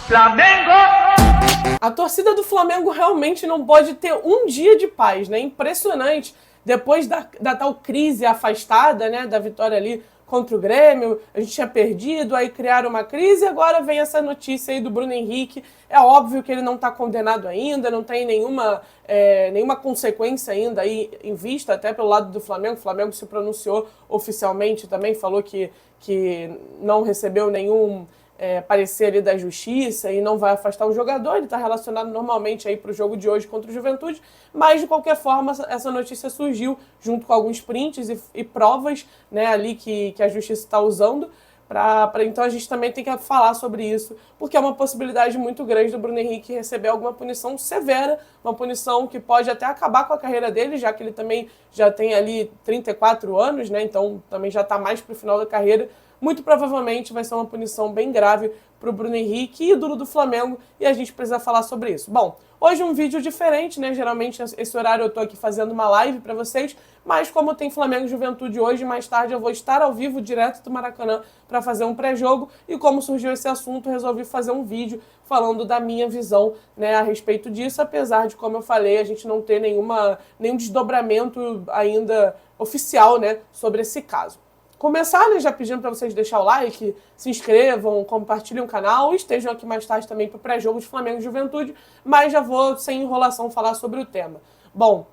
Flamengo! A torcida do Flamengo realmente não pode ter um dia de paz, né? Impressionante. Depois da tal crise afastada, né, da vitória ali contra o Grêmio, a gente tinha perdido, aí criaram uma crise e agora vem essa notícia aí do Bruno Henrique. É óbvio que ele não está condenado ainda, não tem nenhuma consequência ainda aí em vista, até pelo lado do Flamengo. O Flamengo se pronunciou oficialmente também, falou que não recebeu nenhum parecer ali da justiça e não vai afastar o jogador. Ele está relacionado normalmente aí para o jogo de hoje contra o Juventude, mas de qualquer forma essa notícia surgiu junto com alguns prints e provas, né, ali que a justiça está usando. Então a gente também tem que falar sobre isso, porque é uma possibilidade muito grande do Bruno Henrique receber alguma punição severa, uma punição que pode até acabar com a carreira dele, já que ele também já tem ali 34 anos, né? Então também já está mais para o final da carreira. Muito provavelmente vai ser uma punição bem grave para o Bruno Henrique, ídolo do Flamengo, e a gente precisa falar sobre isso. Bom, hoje um vídeo diferente, né? Geralmente esse horário eu tô aqui fazendo uma live para vocês, mas como tem Flamengo e Juventude hoje, mais tarde eu vou estar ao vivo, direto do Maracanã, para fazer um pré-jogo, e como surgiu esse assunto, resolvi fazer um vídeo falando da minha visão, né, a respeito disso, apesar de, como eu falei, a gente não ter nenhum desdobramento ainda oficial, né, sobre esse caso. Começar, né, já pedindo para vocês deixar o like, se inscrevam, compartilhem o canal e estejam aqui mais tarde também para o pré-jogo de Flamengo e Juventude, mas já vou, sem enrolação, falar sobre o tema. Bom,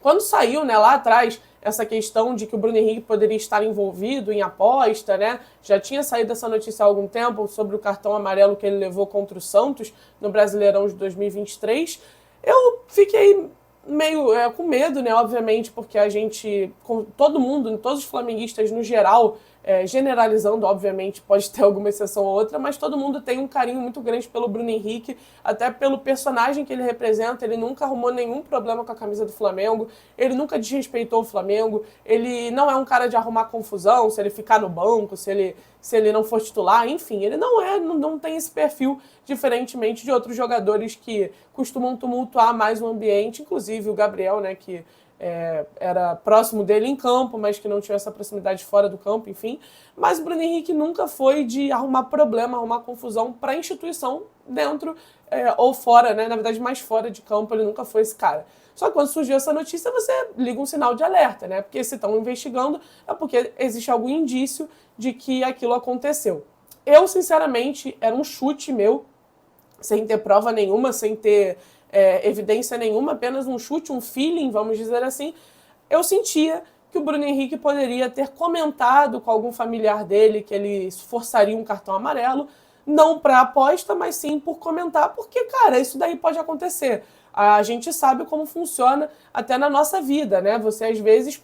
quando saiu, né, lá atrás essa questão de que o Bruno Henrique poderia estar envolvido em aposta, né, já tinha saído essa notícia há algum tempo sobre o cartão amarelo que ele levou contra o Santos no Brasileirão de 2023, eu fiquei meio com medo, né, obviamente, porque a gente, todo mundo, todos os flamenguistas no geral, generalizando, obviamente, pode ter alguma exceção ou outra, mas todo mundo tem um carinho muito grande pelo Bruno Henrique, até pelo personagem que ele representa. Ele nunca arrumou nenhum problema com a camisa do Flamengo, ele nunca desrespeitou o Flamengo, ele não é um cara de arrumar confusão, se ele ficar no banco, se ele não for titular, enfim, ele não tem esse perfil, diferentemente de outros jogadores que costumam tumultuar mais o ambiente, inclusive o Gabriel, né, que era próximo dele em campo, mas que não tinha essa proximidade fora do campo, enfim. Mas o Bruno Henrique nunca foi de arrumar problema, arrumar confusão para a instituição dentro ou fora, né? Na verdade, mais fora de campo, ele nunca foi esse cara. Só que quando surgiu essa notícia, você liga um sinal de alerta, né? Porque se estão investigando, é porque existe algum indício de que aquilo aconteceu. Eu, sinceramente, era um chute meu, sem ter prova nenhuma, sem ter evidência nenhuma, apenas um chute, um feeling, vamos dizer assim. Eu sentia que o Bruno Henrique poderia ter comentado com algum familiar dele que ele forçaria um cartão amarelo, não para aposta, mas sim por comentar, porque, cara, isso daí pode acontecer. A gente sabe como funciona até na nossa vida, né? Você, às vezes,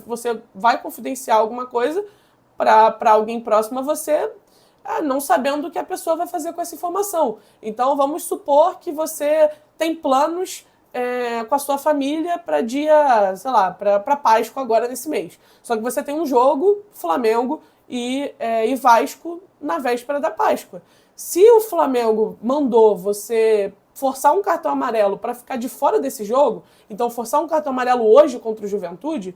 você vai confidenciar alguma coisa para alguém próximo a você, não sabendo o que a pessoa vai fazer com essa informação. Então, vamos supor que você tem planos com a sua família para dia, sei lá, para Páscoa agora nesse mês. Só que você tem um jogo, Flamengo e Vasco, na véspera da Páscoa. Se o Flamengo mandou você forçar um cartão amarelo para ficar de fora desse jogo, então forçar um cartão amarelo hoje contra o Juventude,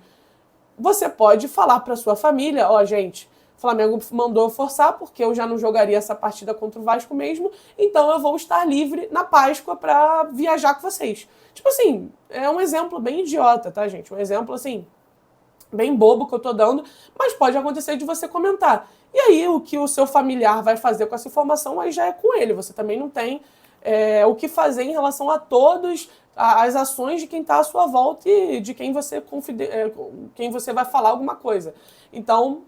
você pode falar para sua família, gente, o Flamengo mandou forçar porque eu já não jogaria essa partida contra o Vasco mesmo, então eu vou estar livre na Páscoa para viajar com vocês. Tipo assim, é um exemplo bem idiota, tá, gente? Um exemplo, assim, bem bobo que eu tô dando, mas pode acontecer de você comentar. E aí, o que o seu familiar vai fazer com essa informação, aí já é com ele. Você também não tem o que fazer em relação a todas as ações de quem está à sua volta e de quem você vai falar alguma coisa. Então,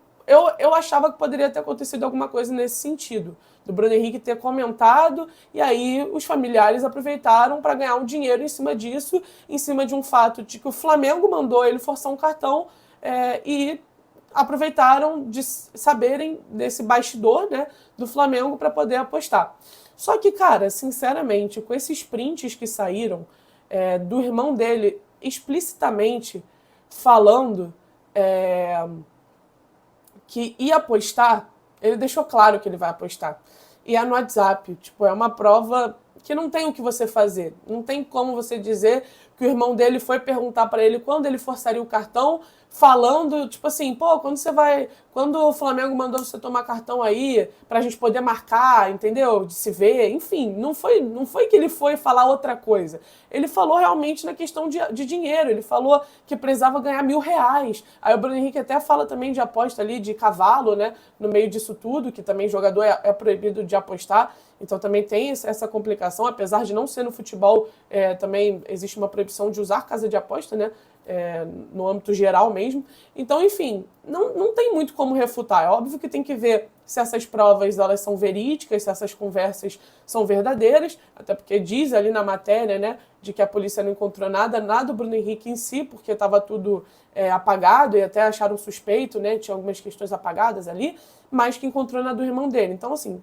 eu achava que poderia ter acontecido alguma coisa nesse sentido, do Bruno Henrique ter comentado, e aí os familiares aproveitaram para ganhar um dinheiro em cima disso, em cima de um fato de que o Flamengo mandou ele forçar um cartão, e aproveitaram de saberem desse bastidor, né, do Flamengo para poder apostar. Só que, cara, sinceramente, com esses prints que saíram do irmão dele explicitamente falando que ia apostar, ele deixou claro que ele vai apostar. E é no WhatsApp, tipo, é uma prova que não tem o que você fazer. Não tem como você dizer que o irmão dele foi perguntar para ele quando ele forçaria o cartão, falando, tipo assim, pô, quando o Flamengo mandou você tomar cartão aí, pra gente poder marcar, entendeu? De se ver, enfim, não foi que ele foi falar outra coisa. Ele falou realmente na questão de dinheiro, ele falou que precisava ganhar R$1.000. Aí o Bruno Henrique até fala também de aposta ali, de cavalo, né, no meio disso tudo, que também jogador é proibido de apostar, então também tem essa complicação, apesar de não ser no futebol, também existe uma proibição de usar casa de aposta, né, no âmbito geral mesmo. Então, enfim, não tem muito como refutar. É óbvio que tem que ver se essas provas elas são verídicas, se essas conversas são verdadeiras, até porque diz ali na matéria, né, de que a polícia não encontrou nada do Bruno Henrique em si, porque estava tudo apagado e até acharam suspeito, né, tinha algumas questões apagadas ali, mas que encontrou na do irmão dele. Então, assim,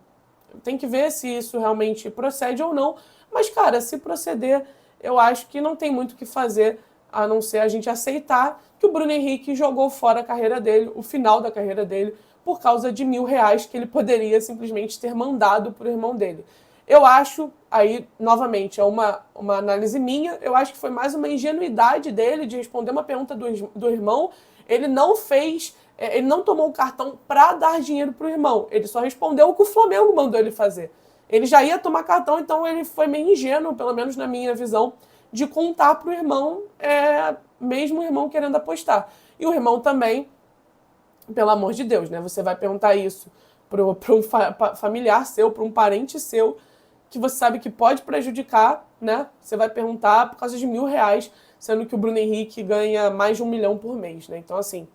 tem que ver se isso realmente procede ou não. Mas, cara, se proceder, eu acho que não tem muito o que fazer a não ser a gente aceitar que o Bruno Henrique jogou fora a carreira dele, o final da carreira dele, por causa de R$1.000 que ele poderia simplesmente ter mandado para o irmão dele. Eu acho, aí, novamente, é uma análise minha, eu acho que foi mais uma ingenuidade dele de responder uma pergunta do irmão. Ele não tomou o cartão para dar dinheiro para o irmão, ele só respondeu o que o Flamengo mandou ele fazer. Ele já ia tomar cartão, então ele foi meio ingênuo, pelo menos na minha visão, de contar para o irmão, mesmo o irmão querendo apostar. E o irmão também, pelo amor de Deus, né? Você vai perguntar isso para um familiar seu, para um parente seu, que você sabe que pode prejudicar, né? Você vai perguntar por causa de R$1.000, sendo que o Bruno Henrique ganha mais de R$1 milhão por mês, né? Então, assim,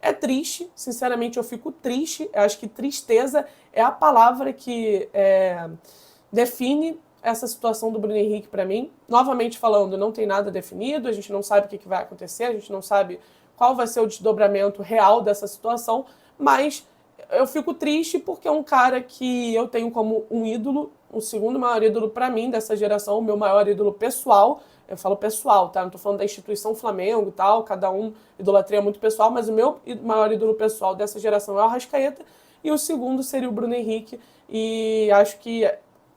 é triste, sinceramente eu fico triste, eu acho que tristeza é a palavra que define essa situação do Bruno Henrique para mim. Novamente falando, não tem nada definido, a gente não sabe o que vai acontecer, a gente não sabe qual vai ser o desdobramento real dessa situação, mas eu fico triste porque é um cara que eu tenho como um ídolo, o segundo maior ídolo para mim dessa geração, o meu maior ídolo pessoal. Eu falo pessoal, tá? Não tô falando da instituição Flamengo e tal, cada um idolatria muito pessoal, mas o meu maior ídolo pessoal dessa geração é o Arrascaeta, e o segundo seria o Bruno Henrique, e acho que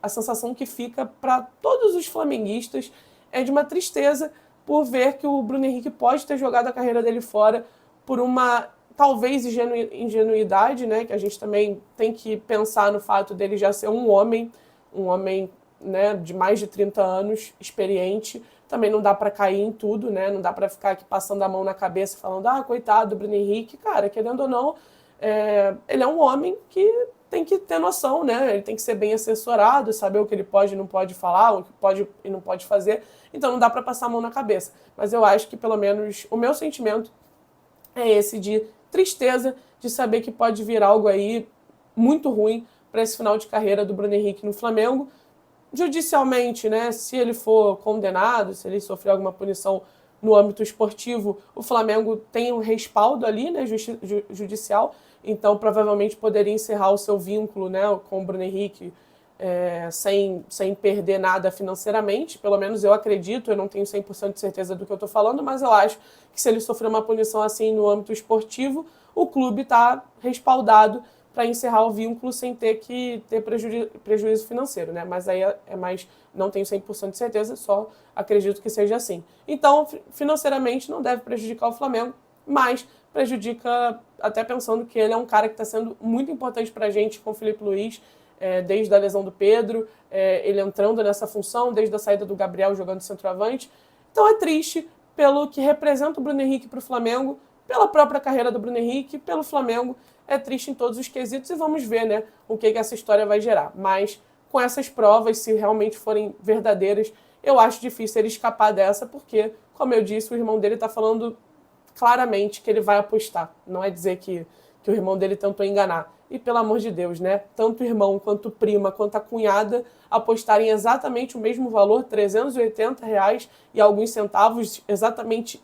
a sensação que fica para todos os flamenguistas é de uma tristeza por ver que o Bruno Henrique pode ter jogado a carreira dele fora por uma, talvez, ingenuidade, né? Que a gente também tem que pensar no fato dele já ser um homem, né, de mais de 30 anos, experiente. Também não dá para cair em tudo, né? Não dá para ficar aqui passando a mão na cabeça falando, coitado do Bruno Henrique. Cara, querendo ou não, ele é um homem que tem que ter noção, né? Ele tem que ser bem assessorado, saber o que ele pode e não pode falar, o que pode e não pode fazer. Então não dá para passar a mão na cabeça. Mas eu acho que, pelo menos, o meu sentimento é esse de tristeza, de saber que pode vir algo aí muito ruim para esse final de carreira do Bruno Henrique no Flamengo. Judicialmente, né, se ele for condenado, se ele sofrer alguma punição no âmbito esportivo, o Flamengo tem um respaldo ali, né, judicial, então provavelmente poderia encerrar o seu vínculo, né, com o Bruno Henrique sem perder nada financeiramente. Pelo menos eu acredito, eu não tenho 100% de certeza do que eu estou falando, mas eu acho que se ele sofrer uma punição assim no âmbito esportivo, o clube está respaldado para encerrar o vínculo sem ter que ter prejuízo financeiro, né? Mas aí mais, não tenho 100% de certeza, só acredito que seja assim. Então, financeiramente não deve prejudicar o Flamengo, mas prejudica até pensando que ele é um cara que está sendo muito importante para a gente com o Felipe Luiz, desde a lesão do Pedro, ele entrando nessa função, desde a saída do Gabriel jogando centroavante. Então é triste pelo que representa o Bruno Henrique para o Flamengo, pela própria carreira do Bruno Henrique, pelo Flamengo. É triste em todos os quesitos e vamos ver, né, o que essa história vai gerar. Mas com essas provas, se realmente forem verdadeiras, eu acho difícil ele escapar dessa, porque, como eu disse, o irmão dele está falando claramente que ele vai apostar. Não é dizer que o irmão dele tentou enganar. E, pelo amor de Deus, né, tanto o irmão, quanto prima, quanto a cunhada apostarem exatamente o mesmo valor, R$380 e alguns centavos, exatamente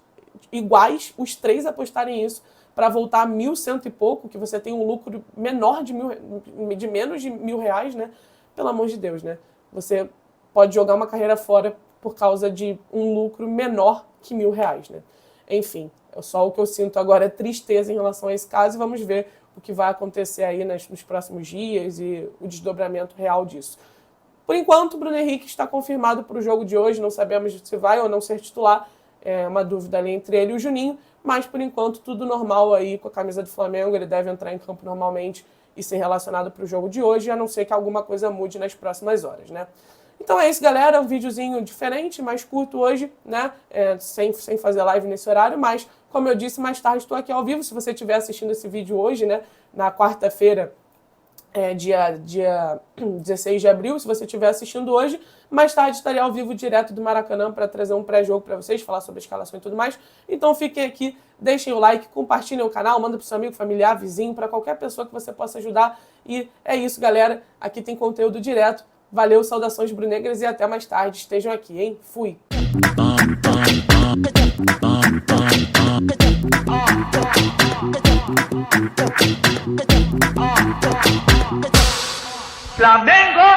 iguais, os três apostarem isso, para voltar a 1.100 e pouco, que você tem um lucro menor de menos de R$1.000, né? Pelo amor de Deus, né? Você pode jogar uma carreira fora por causa de um lucro menor que R$1.000, né? Enfim, só o que eu sinto agora é tristeza em relação a esse caso, e vamos ver o que vai acontecer aí nos próximos dias e o desdobramento real disso. Por enquanto, o Bruno Henrique está confirmado para o jogo de hoje, não sabemos se vai ou não ser titular, é uma dúvida ali entre ele e o Juninho, mas por enquanto tudo normal aí com a camisa do Flamengo, ele deve entrar em campo normalmente e ser relacionado para o jogo de hoje, a não ser que alguma coisa mude nas próximas horas, né? Então é isso, galera, um videozinho diferente, mais curto hoje, né, sem fazer live nesse horário, mas, como eu disse, mais tarde estou aqui ao vivo, se você estiver assistindo esse vídeo hoje, né, na quarta-feira, dia 16 de abril, se você estiver assistindo hoje, mais tarde estarei ao vivo direto do Maracanã para trazer um pré-jogo para vocês, falar sobre a escalação e tudo mais. Então fiquem aqui, deixem o like, compartilhem o canal, manda para o seu amigo, familiar, vizinho, para qualquer pessoa que você possa ajudar. E é isso, galera, aqui tem conteúdo direto. Valeu, saudações brunegras e até mais tarde. Estejam aqui, hein? Fui! Flamengo!